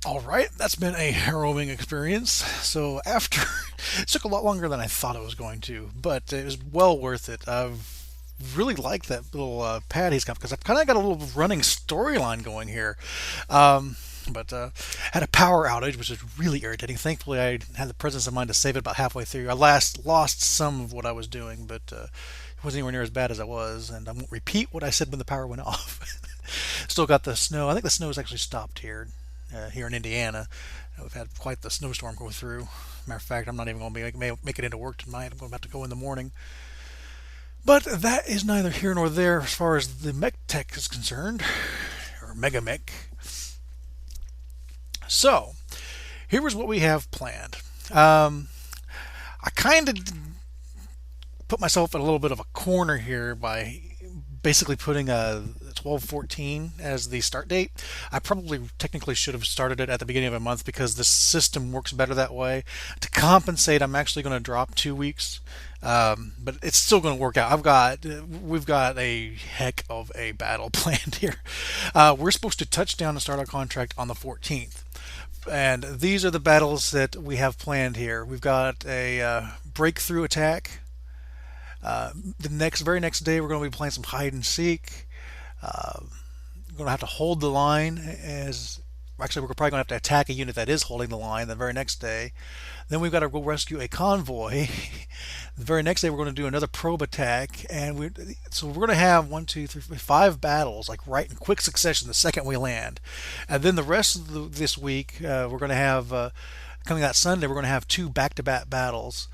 Alright, that's been a harrowing experience. So after it took a lot longer than I thought it was going to, but it was well worth it. I've really liked that little pad he's got because I've kind of got a little running storyline going here. But had a power outage, which was really irritating. Thankfully, I had the presence of mind to save it about halfway through. I last lost some of what I was doing, but it wasn't anywhere near as bad as I was. And I won't repeat what I said when the power went off. Still got the snow. I think the snow has actually stopped here in Indiana. We've had quite the snowstorm go through. Matter of fact, I'm not even going to make it into work tonight. I'm about to go in the morning. But that is neither here nor there as far as the mech tech is concerned, or Megamek. So, here is what we have planned. I kind of put myself in a little bit of a corner here by basically putting a 12/14 as the start date. I probably technically should have started it at the beginning of a month because the system works better that way. To compensate, I'm actually going to drop 2 weeks, but it's still going to work out. We've got a heck of a battle planned here. We're supposed to touch down and start our contract on the 14th. And these are the battles that we have planned here. We've got a breakthrough attack. The very next day, we're going to be playing some hide and seek. We're going to have to hold the line as actually we're probably going to have to attack a unit that is holding the line the very next day. Then we've got to go rescue a convoy. The very next day we're going to do another probe attack, and so we're going to have 5 battles like right in quick succession the second we land, and then the rest of this week we're going to have coming that Sunday we're going to have 2 back-to-back battles,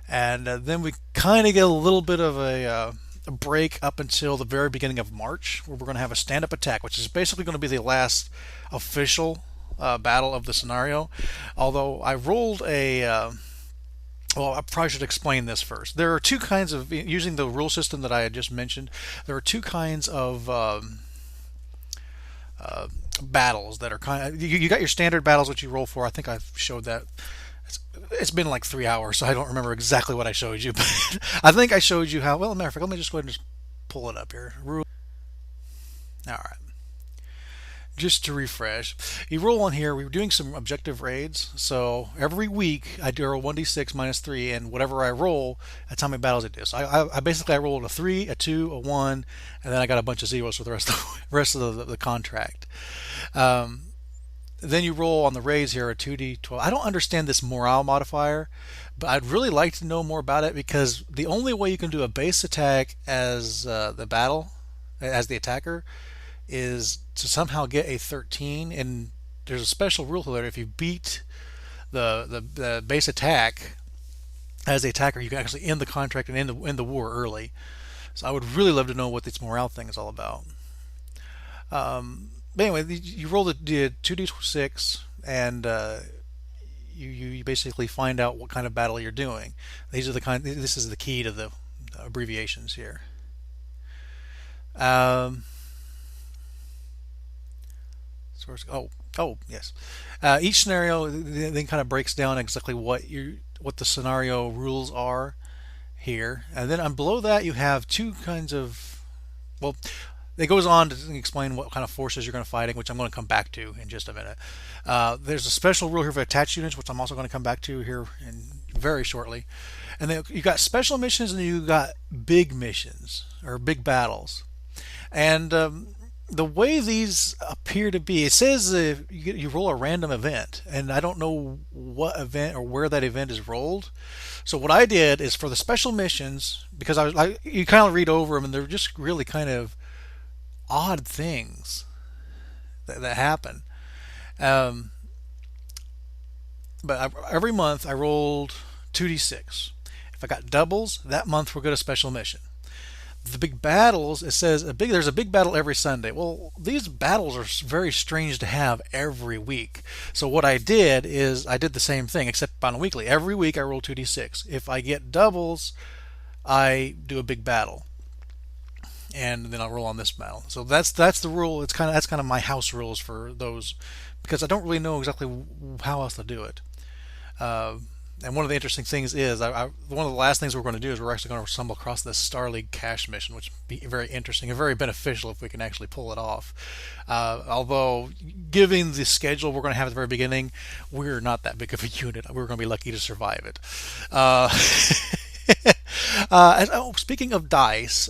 and then we kind of get a little bit of a break up until the very beginning of March, where we're going to have a stand-up attack, which is basically going to be the last official battle of the scenario. Although I rolled well, I probably should explain this first. There are two kinds of, using the rule system that I had just mentioned, there are two kinds of battles that are kind of, you got your standard battles, which you roll for. I think I've showed that. It's been like 3 hours, so I don't remember exactly what I showed you, but I think I showed you how. Well, matter of fact, let me just go ahead and just pull it up here. All right. Just to refresh, you roll on here. We were doing some objective raids, so every week I do a 1d6 minus 3, and whatever I roll, that's how many battles it is. So I basically I rolled a 3, a 2, a 1, and then I got a bunch of zeros for the rest of the contract. Then you roll on the raids here a 2d12. I don't understand this morale modifier, but I'd really like to know more about it because the only way you can do a base attack as as the attacker, is to somehow get a 13. And there's a special rule there. If you beat the base attack as the attacker, you can actually end the contract and end the war early. So I would really love to know what this morale thing is all about. But anyway, you roll the 2d6, and you basically find out what kind of battle you're doing. This is the key to the abbreviations here. Oh yes. Each scenario then kind of breaks down exactly what the scenario rules are here, and then below that you have two kinds of, well, it goes on to explain what kind of forces you're going to fighting, which I'm going to come back to in just a minute. There's a special rule here for attached units, which I'm also going to come back to here in very shortly. And then you got special missions, and you got big missions or big battles. And the way these appear to be, it says you roll a random event, and I don't know what event or where that event is rolled. So what I did is for the special missions, because you kind of read over them, and they're just really kind of odd things that happen. But every month I rolled 2d6. If I got doubles, that month we'll get a special mission. The big battles, it says there's a big battle every Sunday. Well, these battles are very strange to have every week. So what I did is I did the same thing except on a weekly. Every week I roll 2d6. If I get doubles, I do a big battle, and then I'll roll on this battle. So that's the rule. That's kind of my house rules for those, because I don't really know exactly how else to do it. And one of the interesting things is, one of the last things we're going to do is we're actually going to stumble across this Star League cache mission, which would be very interesting and very beneficial if we can actually pull it off. Although, given the schedule we're going to have at the very beginning, we're not that big of a unit. We're going to be lucky to survive it. Uh, Speaking of dice,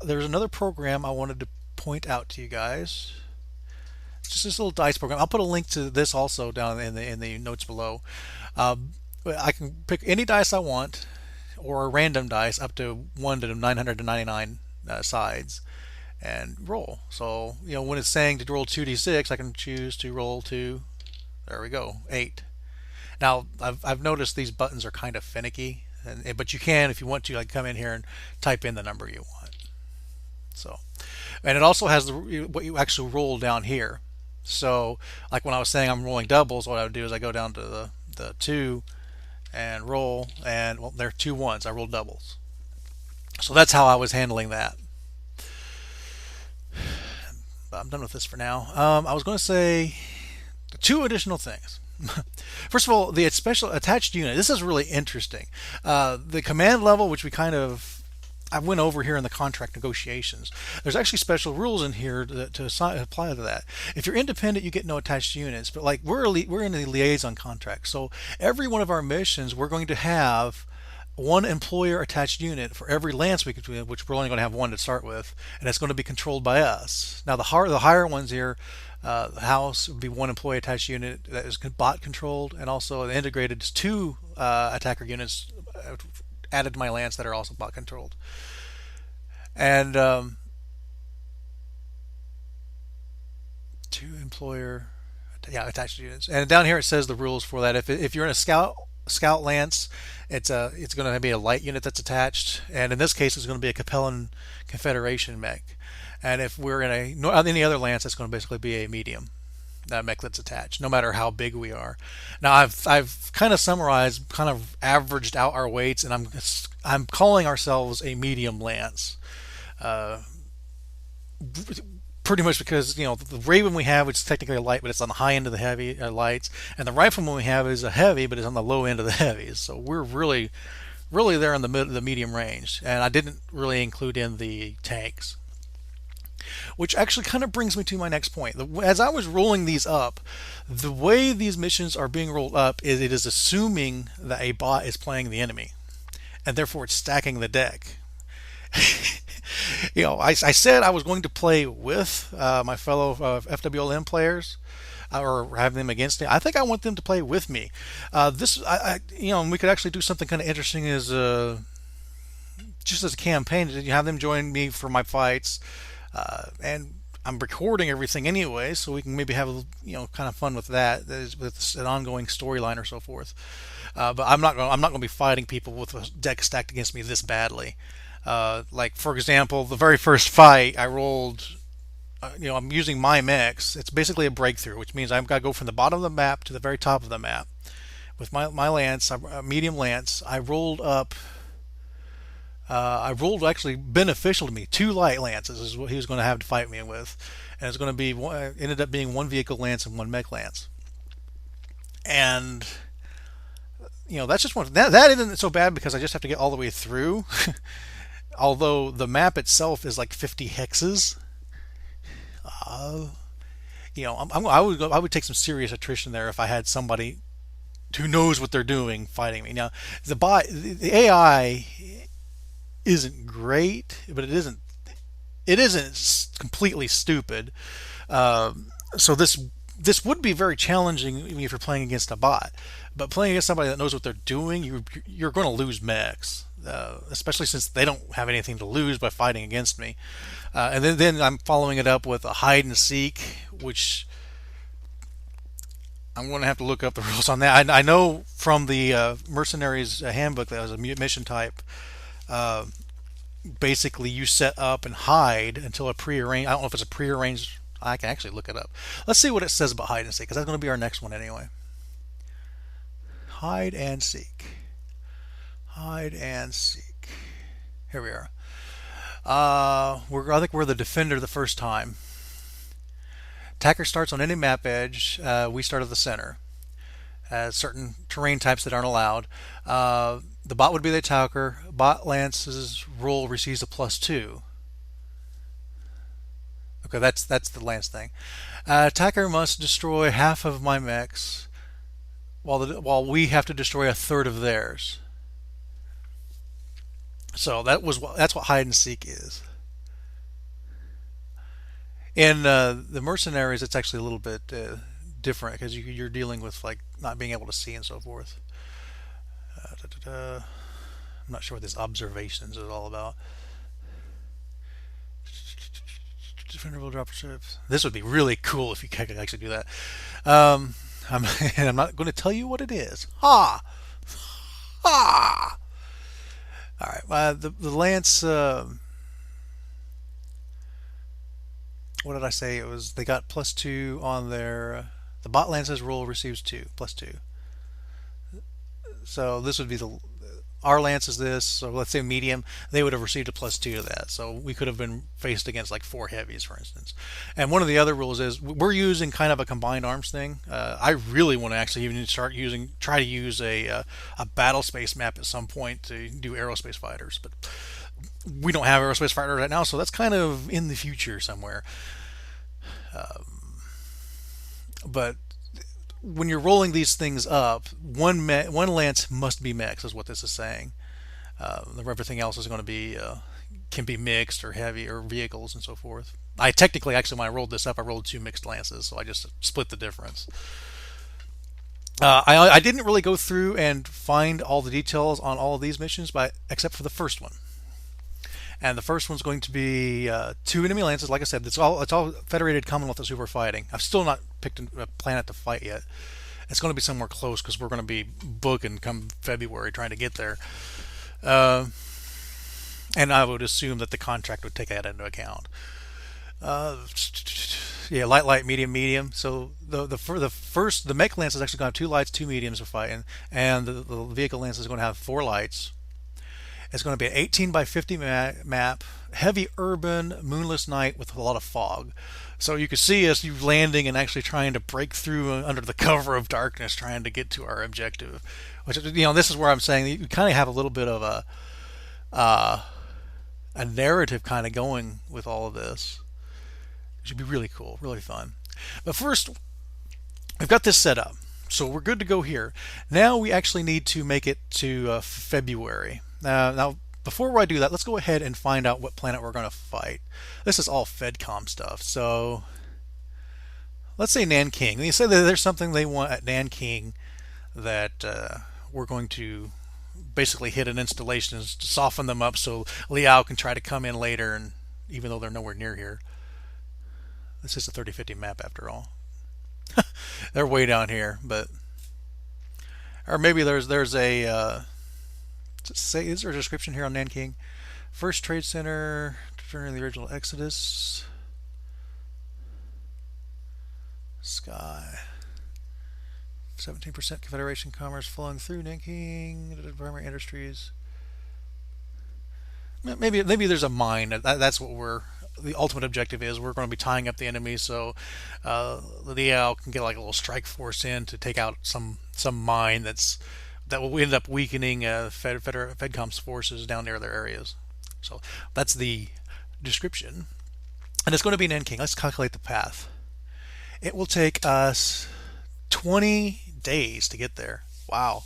there's another program I wanted to point out to you guys. It's just this little dice program. I'll put a link to this also down in the notes below. Um, I can pick any dice I want, or a random dice up to 1 to 999 sides, and roll. So when it's saying to roll 2d6, I can choose to roll to, there we go, 8. Now I've noticed these buttons are kind of finicky, but you can, if you want to, like, come in here and type in the number you want. So, and it also has what you actually roll down here. So, like when I was saying I'm rolling doubles, what I would do is I go down to the 2 and roll, and well, there are 2 ones. I rolled doubles. So that's how I was handling that. But I'm done with this for now. I was going to say 2 additional things. First of all, the special attached unit. This is really interesting. The command level, which I went over here in the contract negotiations. There's actually special rules in here to apply to that. If you're independent, you get no attached units. But like we're in the liaison contract, so every one of our missions, we're going to have one employer attached unit for every lance we could do, which we're only going to have 1 to start with, and it's going to be controlled by us. Now the higher ones here, the house would be 1 employee attached unit that is bot controlled, and also the integrated is 2 attacker units added to my lance that are also bot controlled. And 2 employer, attached units. And down here it says the rules for that. If you're in a scout lance, it's going to be a light unit that's attached, and in this case it's going to be a Capellan Confederation mech. And if we're in any other lance, it's going to basically be a medium mech that's attached, no matter how big we are. Now I've kind of summarized, kind of averaged out our weights, and I'm calling ourselves a medium lance. Pretty much because the Raven we have, which is technically a light, but it's on the high end of the heavy lights, and the Rifleman we have is a heavy, but it's on the low end of the heavies. So we're really there in the medium range, and I didn't really include in the tanks. Which actually kind of brings me to my next point. As I was rolling these up, the way these missions are being rolled up is it is assuming that a bot is playing the enemy, and therefore it's stacking the deck. I said I was going to play with my fellow FWLM players, or have them against me. I think I want them to play with me. And we could actually do something kind of interesting as just as a campaign. You have them join me for my fights. And I'm recording everything anyway, so we can maybe have kind of fun with that, with an ongoing storyline or so forth. But I'm not going to be fighting people with a deck stacked against me this badly. Like for example, the very first fight I rolled, I'm using my mechs. It's basically a breakthrough, which means I've got to go from the bottom of the map to the very top of the map with my lance, medium lance. I rolled actually beneficial to me. 2 light lances is what he was going to have to fight me with, and it's going to be ended up being 1 vehicle lance and 1 mech lance. And that's just one. That isn't so bad because I just have to get all the way through. Although the map itself is like 50 hexes. I would take some serious attrition there if I had somebody who knows what they're doing fighting me. Now the AI isn't great, but it isn't completely stupid. So this would be very challenging if you're playing against a bot. But playing against somebody that knows what they're doing, you're going to lose mechs, especially since they don't have anything to lose by fighting against me. And then I'm following it up with a hide and seek, which I'm going to have to look up the rules on that. I know from the Mercenaries handbook that was a mission type. Basically, you set up and hide until a prearranged. I don't know if it's a prearranged. I can actually look it up. Let's see what it says about hide and seek, because that's going to be our next one anyway. Hide and seek. Hide and seek. Here we are. I think we're the defender the first time. Attacker starts on any map edge. We start at the center. certain terrain types that aren't allowed. The bot would be the attacker. Bot lance's rule receives a +2. Okay, that's the lance thing. Attacker must destroy half of my mechs, while we have to destroy a third of theirs. So that's what hide and seek is. In the mercenaries, it's actually a little bit different because you're dealing with like not being able to see and so forth. I'm not sure what this observations is all about. Defendable dropships. This would be really cool if you could actually do that. I'm not going to tell you what it is. Ha! Ha! All right. The lance. What did I say? It was they got +2 on their. The bot lance's roll receives +2. So this would be our lance is this. So let's say medium, they would have received a +2 to that. So we could have been faced against like 4 heavies, for instance. And one of the other rules is we're using kind of a combined arms thing. I really want to actually even try to use a battle space map at some point to do aerospace fighters, but we don't have aerospace fighters right now, so that's kind of in the future somewhere. But when you're rolling these things up, one lance must be mechs, is what this is saying. Everything else is going to be can be mixed or heavy or vehicles and so forth. I technically, actually, when I rolled this up, I rolled 2 mixed lances, so I just split the difference. I didn't really go through and find all the details on all of these missions, except for the first one. And the first one's going to be 2 enemy lances. Like I said, it's all Federated Commonwealth that's who we're fighting. I've still not picked a planet to fight yet. It's going to be somewhere close because we're going to be booking come February trying to get there. And I would assume that the contract would take that into account. Yeah, light, medium, medium. So the mech lance is actually going to have 2 lights, 2 mediums for fighting, and the vehicle lance is going to have 4 lights. It's going to be an 18 by 50 map, heavy urban, moonless night with a lot of fog. So you can see us landing and actually trying to break through under the cover of darkness, trying to get to our objective. Which, this is where I'm saying you kind of have a little bit of a narrative kind of going with all of this. It should be really cool, really fun. But first, we've got this set up. So we're good to go here. Now we actually need to make it to February. Now, before I do that, let's go ahead and find out what planet we're going to fight. This is all FedCom stuff. So let's say Nanking. They say that there's something they want at Nanking that we're going to basically hit an installation to soften them up so Liao can try to come in later, and even though they're nowhere near here. This is a 3050 map after all. They're way down here, but or maybe there's a is there a description here on Nanking? First trade center during the original Exodus. Sky. 17% Confederation commerce flowing through Nanking. Primary industries. Maybe there's a mine. That's what the ultimate objective is. We're going to be tying up the enemy so Liao can get like a little strike force in to take out some mine that will end up weakening FedCom's forces down near their areas. So that's the description. And it's going to be Nanking. Let's calculate the path. It will take us 20 days to get there. Wow.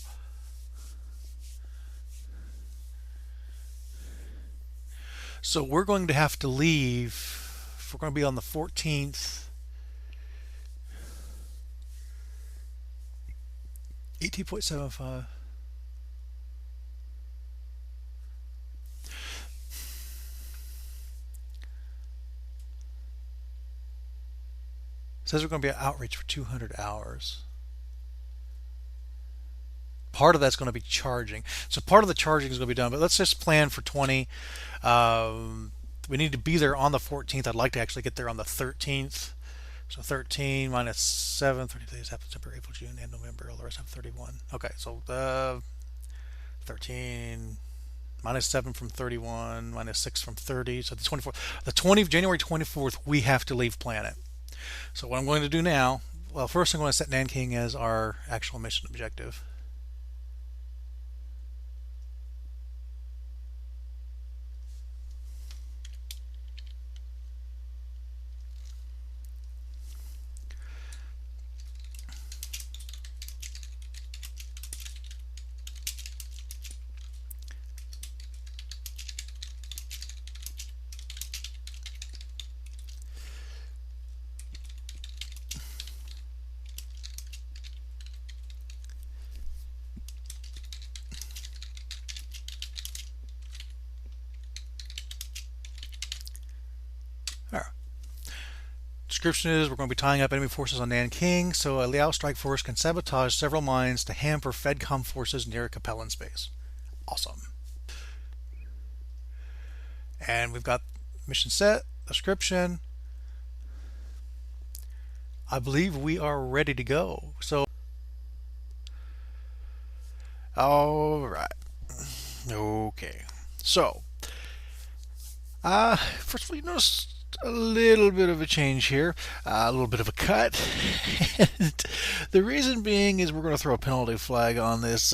So we're going to have to leave. If we're going to be on the 14th. 18.75. Says we're going to be an outreach for 200 hours. Part of that's going to be charging. So part of the charging is going to be done, but let's just plan for 20. We need to be there on the 14th. I'd like to actually get there on the 13th. So 13 minus 7, 30 days after September, April, June, and November. All the rest have 31. Okay, so 13 minus 7 from 31, minus 6 from 30. So the January 24th, we have to leave planet. So what I'm going to do now, Well, first I'm going to set Nanking as our actual mission objective. All right. Description is we're going to be tying up enemy forces on Nanking, so a Liao strike force can sabotage several mines to hamper FedCom forces near Capellan space. Awesome. And we've got mission set, description. I believe we are ready to go. So, all right. Okay. So, first of all, you notice a little bit of a change here, a little bit of a cut. And the reason being is we're going to throw a penalty flag on this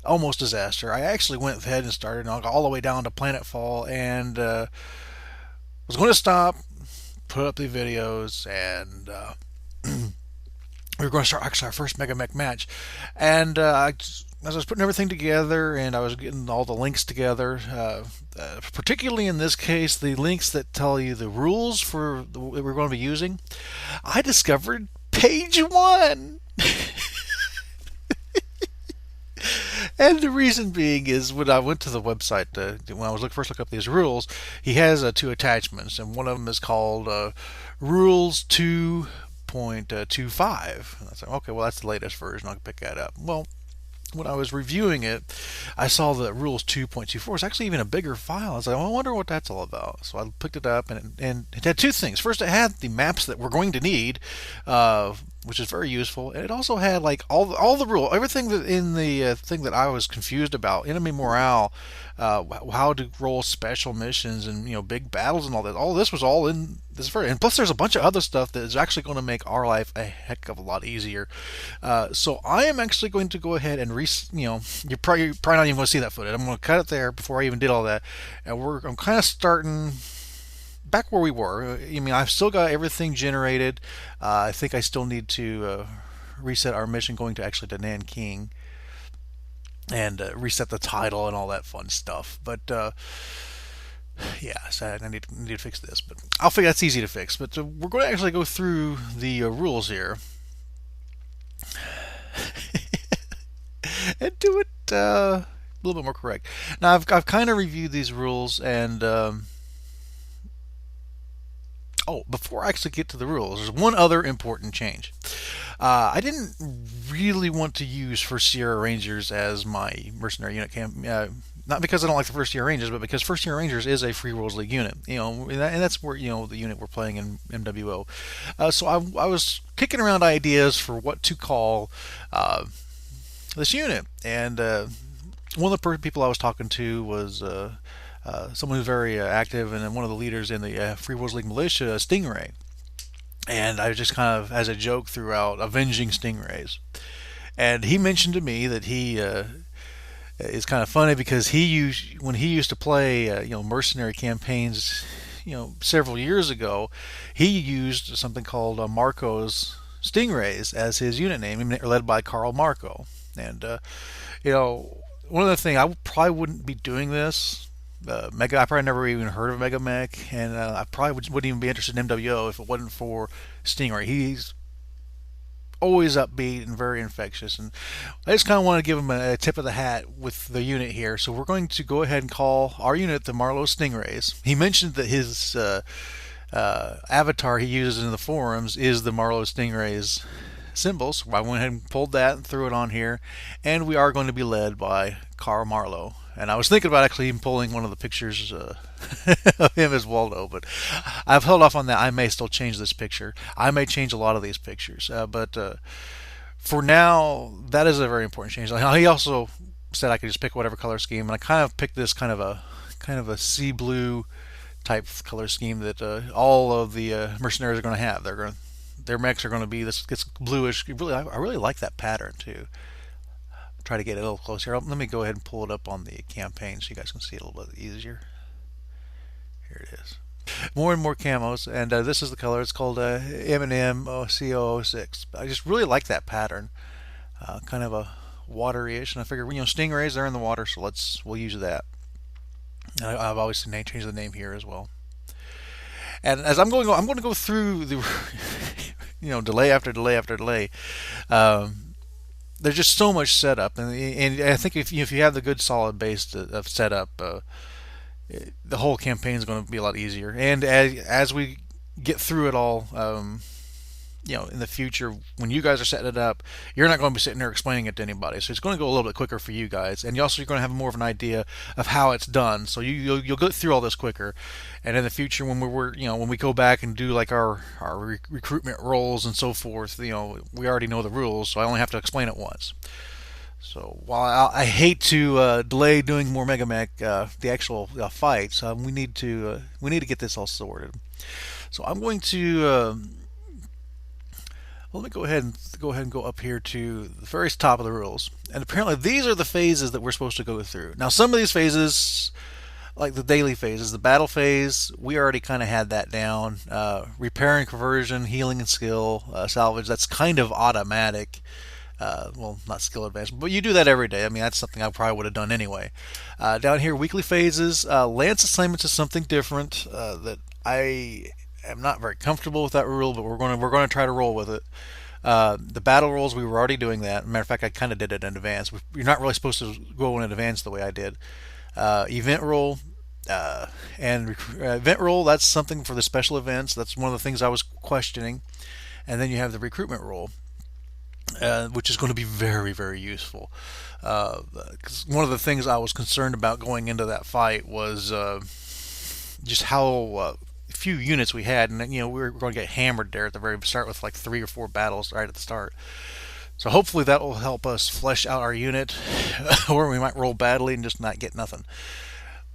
almost disaster. I actually went ahead and started all the way down to planetfall and was going to stop, put up the videos, and we were going to start actually our first Megamek match. And as I was putting everything together and I was getting all the links together, particularly in this case, the links that tell you the rules for that we're going to be using, I discovered page 1. And the reason being is when I went to the website, when I was first looking up these rules, he has 2 attachments, and one of them is called Rules 2.25. And I said, okay, well, that's the latest version. I'll pick that up. Well, when I was reviewing it, I saw that Rules 2.24 is actually even a bigger file. I was like, well, I wonder what that's all about. So I picked it up, and it had 2 things. First, it had the maps that we're going to need, which is very useful. And it also had like all the rule, everything that in the thing that I was confused about, enemy morale, how to roll special missions, and big battles and all that. All this was all in this very, and plus there's a bunch of other stuff that is actually going to make our life a heck of a lot easier. So I am actually going to go ahead and you're probably not even going to see that footage. I'm going to cut it there before I even did all that, and I'm kind of starting back where we were. I mean, I've still got everything generated. I think I still need to reset our mission going to actually to Nanking and reset the title and all that fun stuff. But yeah, so I need to fix this. But I'll figure that's easy to fix. But we're going to actually go through the rules here and do it a little bit more correct. Now, I've kind of reviewed these rules and. Oh, before I actually get to the rules, there's one other important change. I didn't really want to use First Sierra Rangers as my mercenary unit camp. Not because I don't like the First Sierra Rangers, but because First Sierra Rangers is a Free Worlds League unit. And that's where the unit we're playing in MWO. So I was kicking around ideas for what to call this unit, and one of the people I was talking to was. Someone who's very active and one of the leaders in the Free Worlds League militia, Stingray. And I just kind of, as a joke, threw out avenging Stingrays. And he mentioned to me that he is kind of funny because when he used to play mercenary campaigns several years ago, he used something called Marco's Stingrays as his unit name, led by Carl Marco. And one of the things, I probably wouldn't be doing this. I probably never even heard of Megamek, and I probably wouldn't even be interested in MWO if it wasn't for Stingray. He's always upbeat and very infectious, and I just kind of want to give him a tip of the hat with the unit here. So we're going to go ahead and call our unit the Marlow Stingrays. He mentioned that his avatar he uses in the forums is the Marlow Stingrays symbol, so I went ahead and pulled that and threw it on here, and we are going to be led by Carl Marlow. And I was thinking about actually even pulling one of the pictures of him as Waldo, but I've held off on that. I may still change this picture. I may change a lot of these pictures, but for now, that is a very important change. He also said I could just pick whatever color scheme, and I kind of picked this kind of a sea blue type color scheme that all of the mercenaries are going to have. their mechs are going to be this gets bluish. I really like that pattern too. Try to get it a little closer. Let me go ahead and pull it up on the campaign so you guys can see it a little bit easier. Here it is. More and more camos, and this is the color. It's called M&M CO06. I just really like that pattern. Kind of a watery-ish, and I figure Stingrays they're in the water, so we'll use that. And I've always changed the name here as well. And as I'm going to go through the delay after delay after delay. There's just so much setup, and I think if you have the good solid base of setup, the whole campaign is going to be a lot easier. And as we get through it all, in the future, when you guys are setting it up, you're not going to be sitting there explaining it to anybody. So it's going to go a little bit quicker for you guys, and you're going to have more of an idea of how it's done. So you'll go through all this quicker. And in the future, when when we go back and do like our recruitment roles and so forth, we already know the rules, so I only have to explain it once. So while I hate to delay doing more Megamek, the actual fights, we need to get this all sorted. So I'm going to. Let me go ahead and go up here to the very top of the rules. And apparently these are the phases that we're supposed to go through. Now some of these phases, like the daily phases, the battle phase, we already kind of had that down. Repair and conversion, healing and skill, salvage, that's kind of automatic. Well, not skill advancement, but you do that every day. I mean, that's something I probably would have done anyway. Down here, weekly phases, lance assignments is something different that I am not very comfortable with that rule, but we're going to try to roll with it. The battle rolls, we were already doing that. Matter of fact, I kind of did it in advance. You're not really supposed to go in advance the way I did. Event roll and event roll, that's something for the special events. That's one of the things I was questioning. And then you have the recruitment roll, which is going to be very, very useful. 'Cause one of the things I was concerned about going into that fight was just how few units we had, and we were going to get hammered there at the very start with like 3 or 4 battles right at the start. So hopefully that will help us flesh out our unit, or we might roll badly and just not get nothing.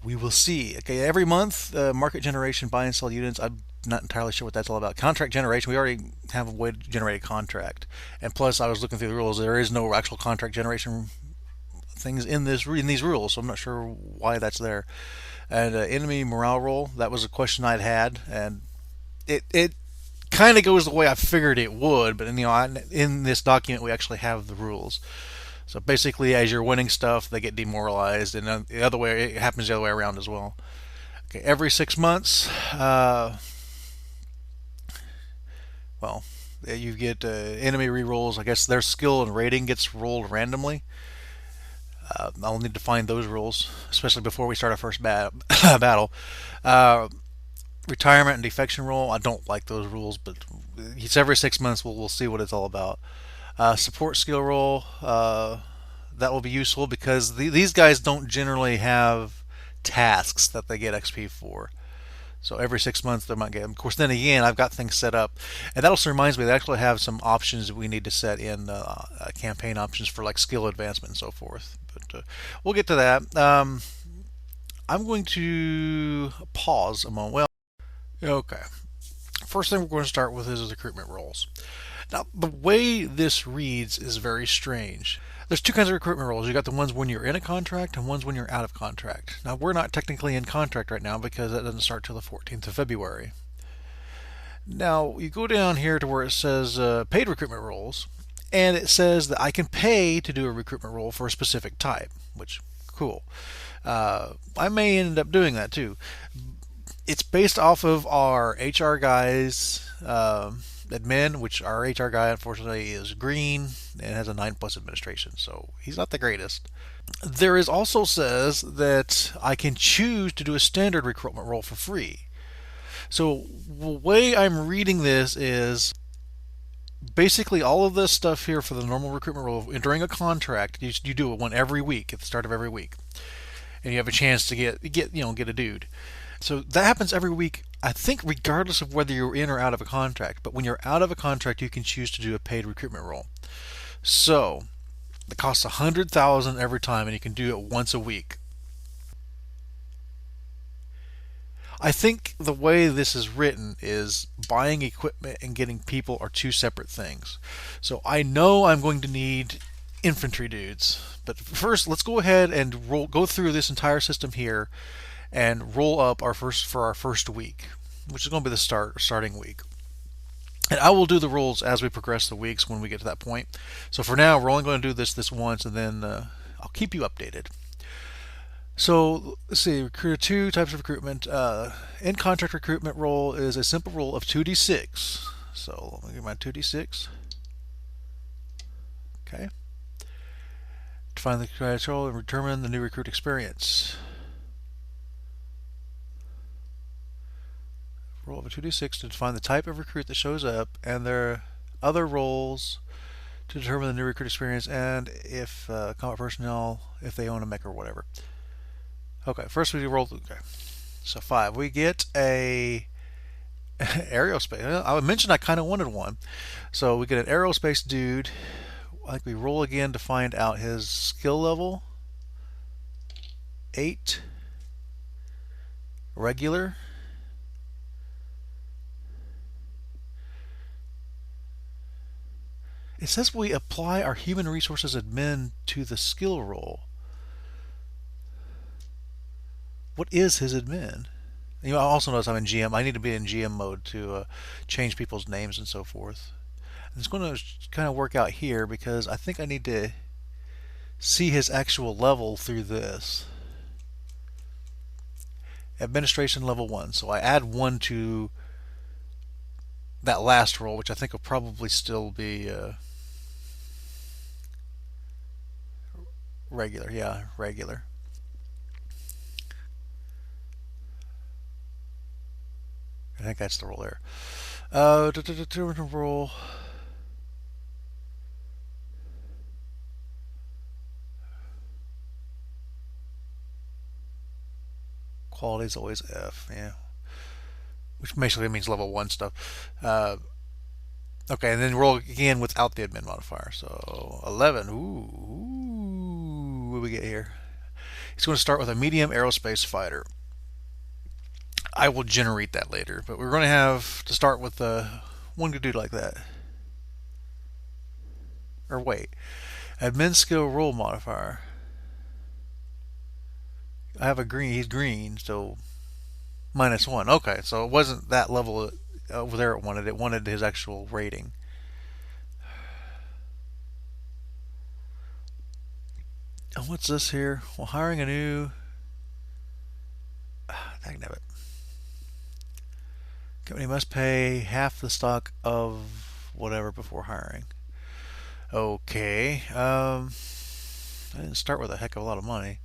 We will see. Okay, every month, market generation, buy and sell units. I'm not entirely sure what that's all about. Contract generation, we already have a way to generate a contract, and plus I was looking through the rules. There is no actual contract generation things in these rules, so I'm not sure why that's there. And enemy morale roll, that was a question I'd had, and it kind of goes the way I figured it would, but in this document we actually have the rules. So basically, as you're winning stuff, they get demoralized, and the other way, it happens the other way around as well. Okay, every 6 months, well, you get enemy rerolls. I guess their skill and rating gets rolled randomly. I'll need to find those rules, especially before we start our first battle. Retirement and defection roll, I don't like those rules, but it's every 6 months. We'll see what it's all about. Support skill roll, that will be useful because these guys don't generally have tasks that they get XP for. So every 6 months they might get them. Of course, then again, I've got things set up, and that also reminds me they actually have some options that we need to set in campaign options for like skill advancement and so forth. But we'll get to that. I'm going to pause a moment. Well, okay. First thing we're going to start with is the recruitment roles. Now, the way this reads is very strange. There's 2 kinds of recruitment roles. You got the ones when you're in a contract and ones when you're out of contract. Now, we're not technically in contract right now because that doesn't start till the 14th of February. Now, you go down here to where it says paid recruitment roles, and it says that I can pay to do a recruitment role for a specific type, which, cool. I may end up doing that too. It's based off of our HR guys, admin, which our HR guy unfortunately is green and has a 9+ administration, so he's not the greatest. There is also says that I can choose to do a standard recruitment role for free. So the way I'm reading this is basically all of this stuff here for the normal recruitment role during a contract. You do one every week at the start of every week, and you have a chance to get a dude. So that happens every week, I think, regardless of whether you're in or out of a contract. But when you're out of a contract, you can choose to do a paid recruitment role. So it costs $100,000 every time, and you can do it once a week. I think the way this is written is buying equipment and getting people are two separate things. So I know I'm going to need infantry dudes, but first let's go ahead and go through this entire system here and roll up our first week, which is going to be the starting week. And I will do the rolls as we progress the weeks when we get to that point. So for now, we're only going to do this once, and then I'll keep you updated. So let's see, recruiter two types of recruitment. In contract recruitment role is a simple roll of 2d6. So let me get my 2d6. Okay. Define the control and determine the new recruit experience. Roll of a 2d6 to define the type of recruit that shows up and their other roles to determine the new recruit experience and if combat personnel, if they own a mech or whatever. Okay, first we roll. Okay, so 5. We get a aerospace. I mentioned I kind of wanted one. So we get an aerospace dude. I think we roll again to find out his skill level. 8. Regular. It says we apply our human resources admin to the skill roll. What is his admin? I also notice I'm in GM. I need to be in GM mode to change people's names and so forth. And it's going to kind of work out here because I think I need to see his actual level through this. Administration level 1. So I add 1 to that last roll, which I think will probably still be regular. Yeah, regular. I think that's the roll there. Roll. Quality is always F, yeah. Which basically means level 1 stuff. Okay, and then roll again without the admin modifier. So 11. Ooh, what do we get here? He's going to start with a medium aerospace fighter. I will generate that later, but we're going to have to start with one good dude like that. Or wait, admin skill roll modifier. I have a green. He's green, so -1. Okay, so it wasn't that level over there it wanted. It wanted his actual rating. And what's this here? Well, hiring a new. Dagnabbit. Company must pay half the stock of whatever before hiring. Okay. I didn't start with a heck of a lot of money.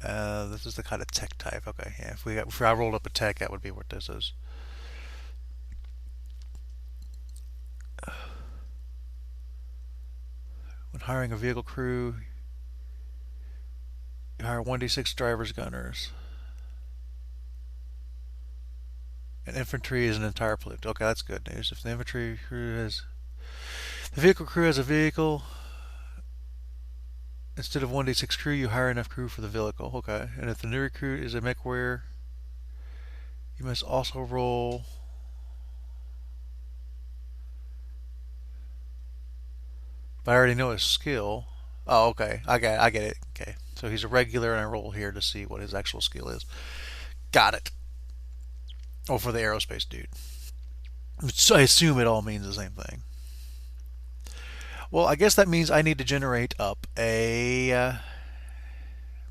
This is the kind of tech type. Okay, yeah. If I rolled up a tech, that would be what this is. When hiring a vehicle crew, you hire 1d6 drivers, gunners. And infantry is an entire platoon. Okay, that's good news. If the infantry crew has, the vehicle crew has a vehicle. Instead of 1d6 crew, you hire enough crew for the vehicle. Okay, and if the new recruit is a mech warrior, you must also roll. But I already know his skill. Oh, okay. I get it. Okay. So he's a regular, and I roll here to see what his actual skill is. Got it. Oh, for the aerospace dude. So I assume it all means the same thing. Well, I guess that means I need to generate up a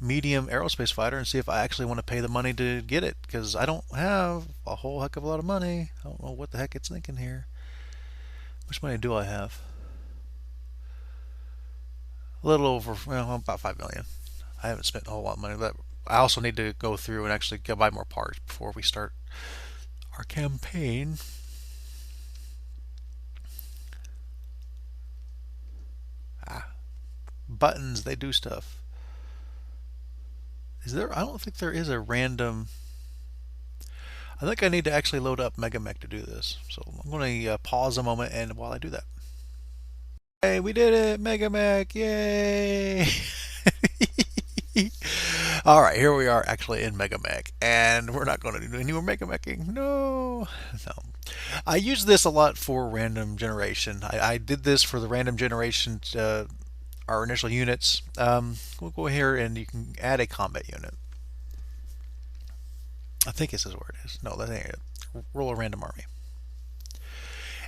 medium aerospace fighter and see if I actually want to pay the money to get it, because I don't have a whole heck of a lot of money. I don't know what the heck it's thinking here. How much money do I have? A little over, well, about 5 million. I haven't spent a whole lot of money, but I also need to go through and actually go buy more parts before we start our campaign. Buttons, they do stuff. Is there? I don't think there is a random. I think I need to actually load up Megamek to do this. So I'm going to pause a moment and while I do that. Hey, we did it! Megamek! Yay! All right, here we are actually in Megamek, and we're not going to do any more Megamecking. No, no. I use this a lot for random generation. I did this for the random generation, our initial units. We'll go here and you can add a combat unit. I think this is where it is. No, that ain't it. Roll a random army.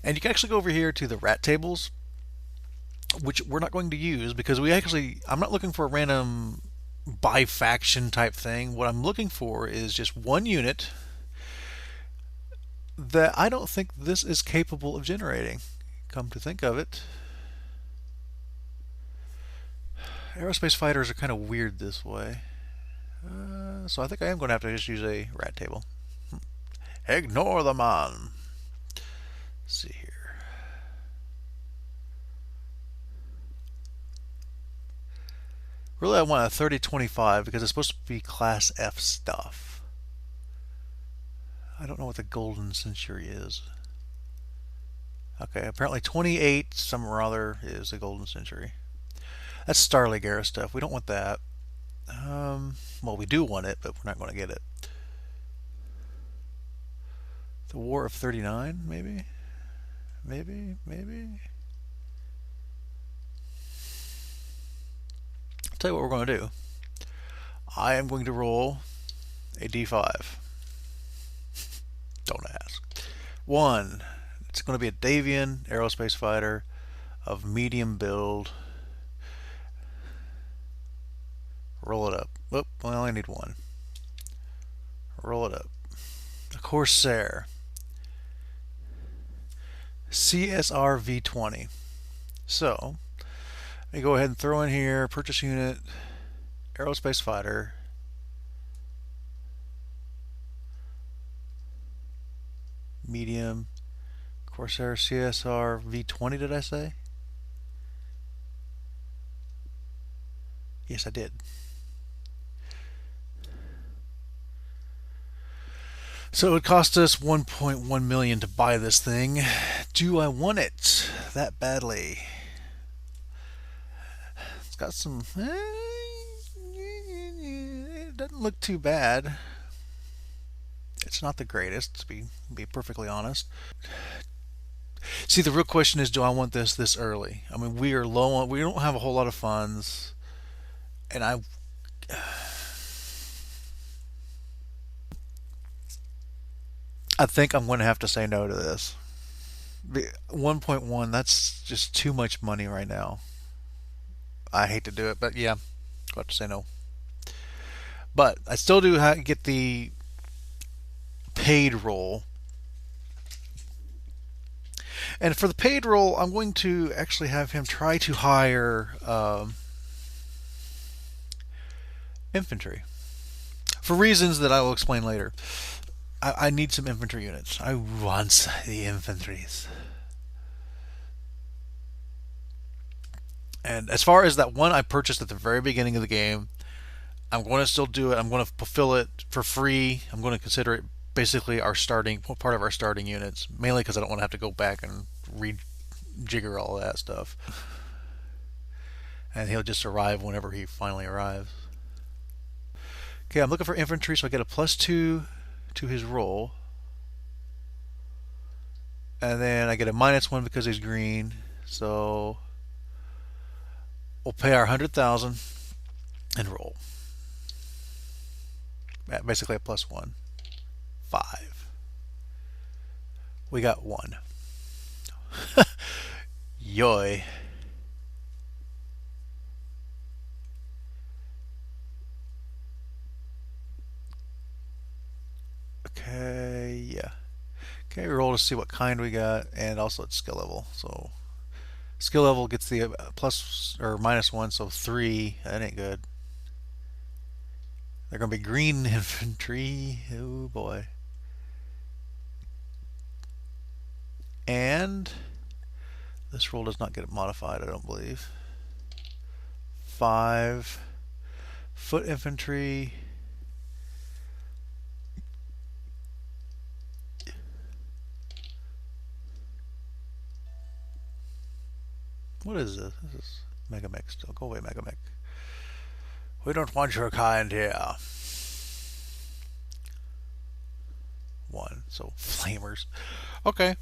And you can actually go over here to the rat tables, which we're not going to use because I'm not looking for a random by faction type thing. What I'm looking for is just one unit that I don't think this is capable of generating. Come to think of it, aerospace fighters are kind of weird this way. So I think I am going to have to just use a rat table. Ignore the man. Let's see here. Really, I want a 3025 because it's supposed to be Class F stuff. I don't know what the Golden Century is. Okay, apparently 28 some or other is the Golden Century. That's Starleague era stuff. We don't want that. Well, we do want it, but we're not going to get it. The War of 39, maybe? Maybe? I'll tell you what we're going to do. I am going to roll a d5. Don't ask. 1. It's going to be a Davian aerospace fighter of medium build. Roll it up. Oop, well, I only need 1. Roll it up. A Corsair. CSR V20. So, let me go ahead and throw in here purchase unit, aerospace fighter. Medium. Corsair CSR V20, did I say? Yes, I did. So it would cost us 1.1 million to buy this thing. Do I want it that badly? It's got some. It doesn't look too bad. It's not the greatest, to be perfectly honest. See, the real question is, do I want this early? I mean, we are low on. We don't have a whole lot of funds, and I think I'm going to have to say no to this. 1.1, that's just too much money right now. I hate to do it, but yeah, I'll have to say no. But I still do get the paid role. And for the paid role, I'm going to actually have him try to hire infantry. For reasons that I will explain later. I need some infantry units. I want the infantries. And as far as that one I purchased at the very beginning of the game, I'm going to still do it. I'm going to fulfill it for free. I'm going to consider it basically part of our starting units, mainly because I don't want to have to go back and rejigger all that stuff. And he'll just arrive whenever he finally arrives. Okay, I'm looking for infantry, so I get a +2 to his roll. And then I get a -1 because he's green. So we'll pay our 100,000 and roll. Basically a +1. 5. We got 1. Yoy. Okay, yeah. Okay, we roll to see what kind we got, and also its skill level. So skill level gets the plus or -1, so 3. That ain't good. They're gonna be green infantry. Oh boy. And this roll does not get modified, I don't believe. 5 foot infantry. What is this? This is Megamek still. Go away, Megamek. We don't want your kind here. One. So flamers. Okay,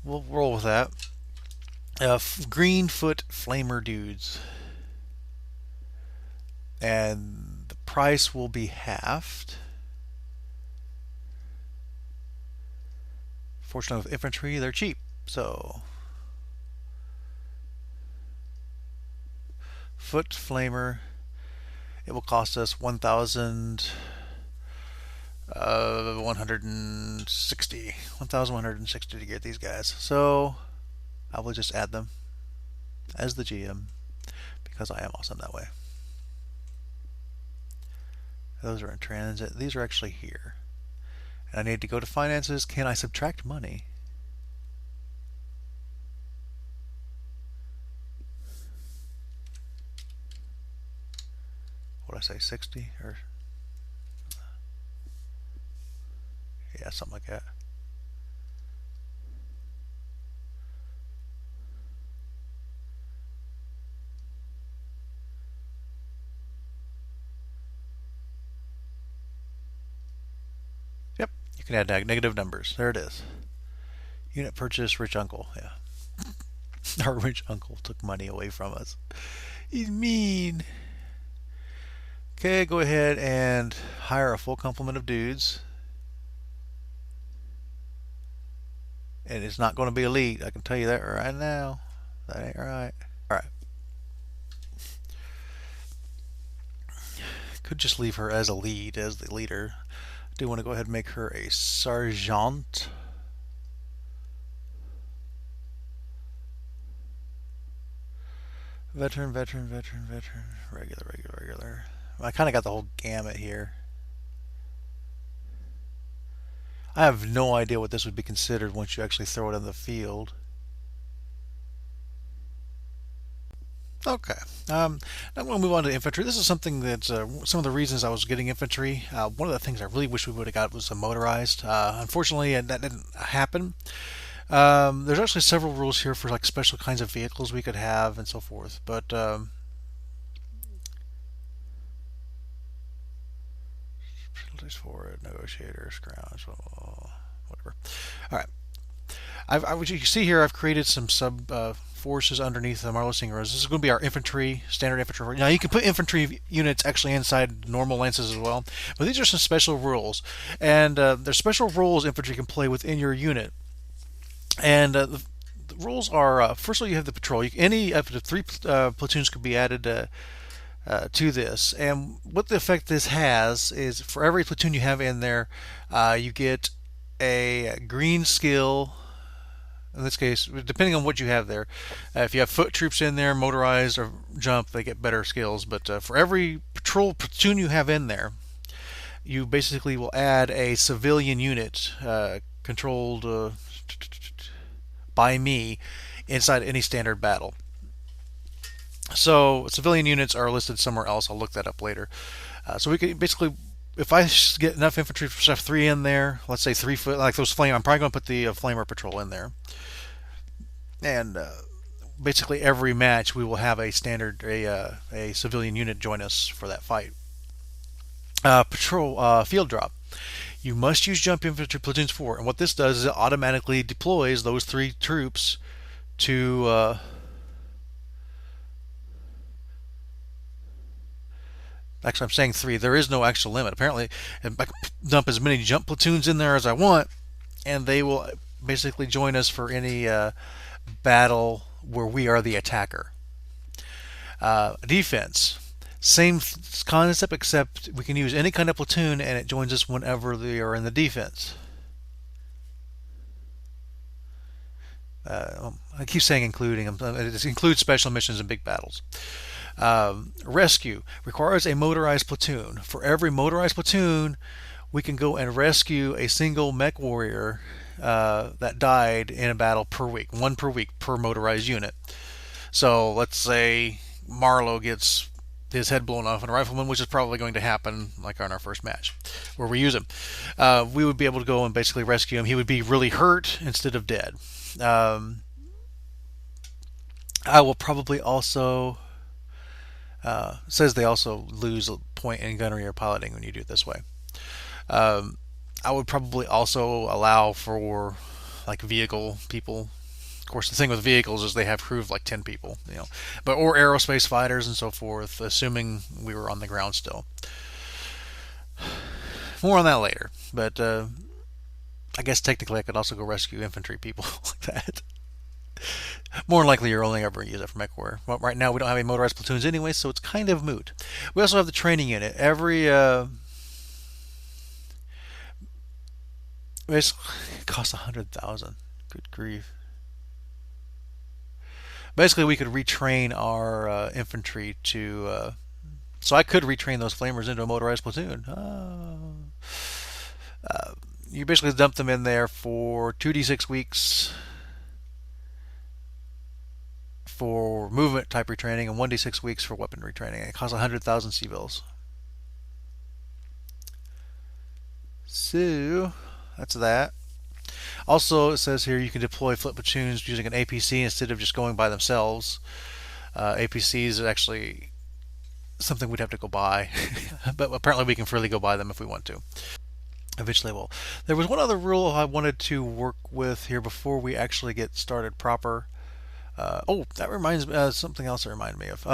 we'll roll with that. Green foot flamer dudes, and the price will be halved. Fortunately, with infantry, they're cheap. So, foot flamer, it will cost us 1,160 to get these guys. So, I will just add them as the GM because I am awesome that way. Those are in transit. These are actually here. And I need to go to finances. Can I subtract money? What did I say, 60? Or yeah, something like that. Yep, you can add negative numbers. There it is. Unit purchase, rich uncle. Yeah. Our rich uncle took money away from us. He's mean. Okay, go ahead and hire a full complement of dudes. And it's not going to be elite. I can tell you that right now. That ain't right. Alright. Could just leave her as a lead, as the leader. I do want to go ahead and make her a sergeant. Veteran, veteran, veteran, veteran, regular, regular, regular. I kind of got the whole gamut here. I have no idea what this would be considered once you actually throw it in the field. Okay. Now I'm going to move on to infantry. This is something that's some of the reasons I was getting infantry. One of the things I really wish we would have got was a motorized. Unfortunately, that didn't happen. There's actually several rules here for like special kinds of vehicles we could have and so forth. But penalties for it, negotiators, grounds, whatever. All right. You can see here I've created some sub forces underneath the Marlow Stingrays. This is going to be our infantry, standard infantry. Now you can put infantry units actually inside normal lances as well, but these are some special rules, and there's special roles infantry can play within your unit. And the rules are first of all, you have the patrol. Any up to 3 platoons could be added to this, and what the effect this has is for every platoon you have in there, you get a green skill. In this case, depending on what you have there, if you have foot troops in there, motorized or jump, they get better skills. But for every patrol platoon you have in there, you basically will add a civilian unit controlled by me inside any standard battle. So civilian units are listed somewhere else. I'll look that up later. So we can basically, if I get enough infantry stuff 3 in there, let's say 3 foot, like those flame, I'm probably going to put the flamer patrol in there. And basically every match we will have a standard, a civilian unit join us for that fight. Patrol field drop. You must use jump infantry platoons 4, and what this does is it automatically deploys those 3 troops to actually, I'm saying 3. There is no actual limit. Apparently, I can dump as many jump platoons in there as I want, and they will basically join us for any battle where we are the attacker. Defense. Same concept, except we can use any kind of platoon, and it joins us whenever they are in the defense. I keep saying including. It includes special missions and big battles. Rescue requires a motorized platoon. For every motorized platoon, we can go and rescue a single mech warrior that died in a battle per week. 1 per week per motorized unit. So let's say Marlow gets his head blown off in a rifleman, which is probably going to happen like on our first match where we use him. We would be able to go and basically rescue him. He would be really hurt instead of dead. I will probably also Says they also lose a point in gunnery or piloting when you do it this way. Um, I would probably also allow for like vehicle people. Of course, the thing with vehicles is they have crew of like 10 people, but or aerospace fighters and so forth, assuming we were on the ground still. More on that later, but I guess technically I could also go rescue infantry people like that. More than likely, you're only ever use it for mech warfare. Well, right now we don't have any motorized platoons anyway, so it's kind of moot. We also have the training unit. Every basically it costs 100,000. Good grief. Basically, we could retrain our infantry to. So I could retrain those flamers into a motorized platoon. You basically dump them in there for 2d6 weeks for movement type retraining and 1d6 weeks for weapon retraining. It costs 100,000 civils. So that's that. Also, it says here you can deploy flip platoons using an APC instead of just going by themselves. APCs are actually something we'd have to go buy, but apparently we can freely go buy them if we want to. Eventually, will. There was one other rule I wanted to work with here before we actually get started proper. That reminds me something else that reminded me of.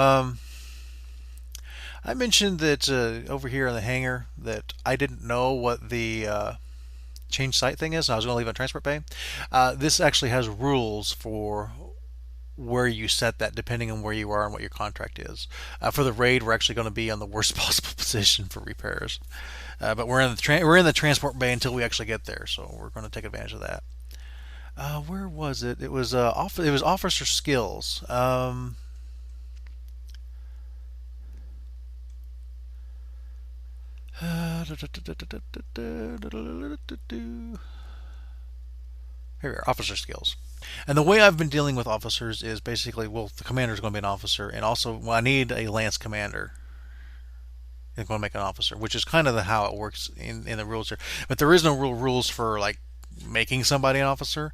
I mentioned that over here in the hangar that I didn't know what the change site thing is, and I was going to leave on transport bay. This actually has rules for where you set that depending on where you are and what your contract is. For the raid, we're actually going to be on the worst possible position for repairs, but we're in the transport bay until we actually get there, so we're going to take advantage of that. Where was it? It was it was officer skills. Here we are, officer skills. And the way I've been dealing with officers is basically, well, the commander is going to be an officer, and also I need a lance commander. I'm going to make an officer, which is kind of how it works in the rules here. But there is no real rules for like making somebody an officer,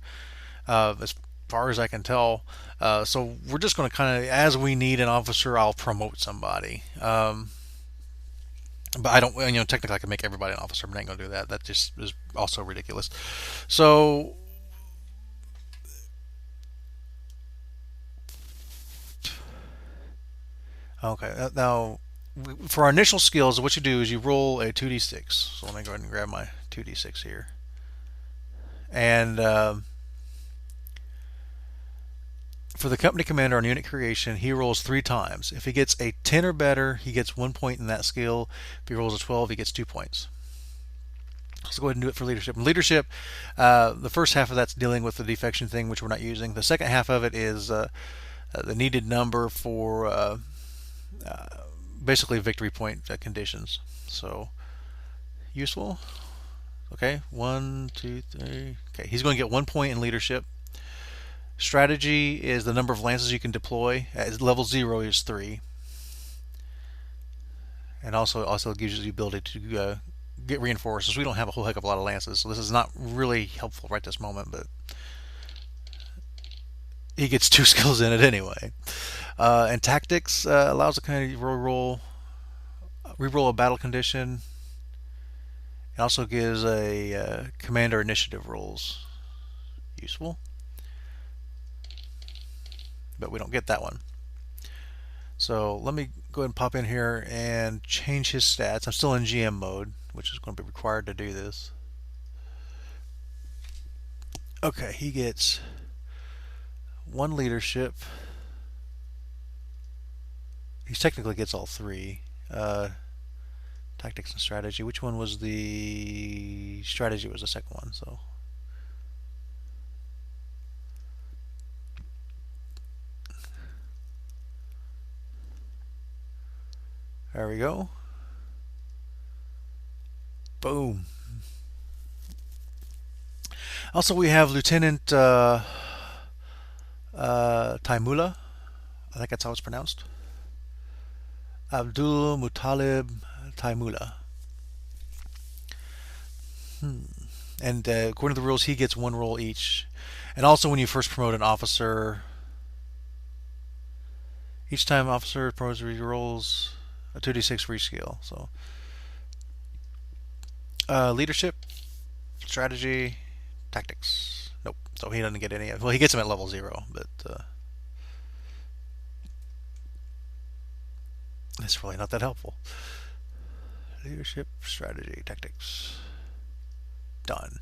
as far as I can tell. So we're just going to kind of, as we need an officer, I'll promote somebody. But I don't, technically I can make everybody an officer, but I ain't going to do that. That just is also ridiculous. So, okay, now for our initial skills, what you do is you roll a 2d6. So let me go ahead and grab my 2d6 here. And for the company commander on unit creation, he rolls 3 times. If he gets a 10 or better, he gets 1 point in that skill. If he rolls a 12, he gets 2 points. Let's go ahead and do it for leadership. In leadership, the first half of that's dealing with the defection thing, which we're not using. The second half of it is the needed number for basically victory point conditions. So, useful. Okay, 1, 2, 3. Okay, he's going to get 1 point in leadership. Strategy is the number of lances you can deploy. At level 0 is 3. And also gives you the ability to get reinforcements. We don't have a whole heck of a lot of lances, so this is not really helpful right this moment, but he gets 2 skills in it anyway. And tactics allows a kind of re-roll a battle condition. It also gives a commander initiative rolls. Useful. But we don't get that one. So let me go ahead and pop in here and change his stats. I'm still in GM mode, which is going to be required to do this. Okay, he gets 1 leadership. He technically gets all 3. Tactics and strategy. Which one was the strategy? Was the second one. So there we go. Boom. Also, we have Lieutenant Taimula. I think that's how it's pronounced. Abdul Mutalib Taimula. And according to the rules, he gets 1 roll each. And also, when you first promote an officer, Each time officer pros rolls a 2d6 for each skill. So leadership, strategy, tactics. Nope. So he doesn't get any. Well, he gets them at level 0, but it's really not that helpful. Leadership, strategy, tactics. Done.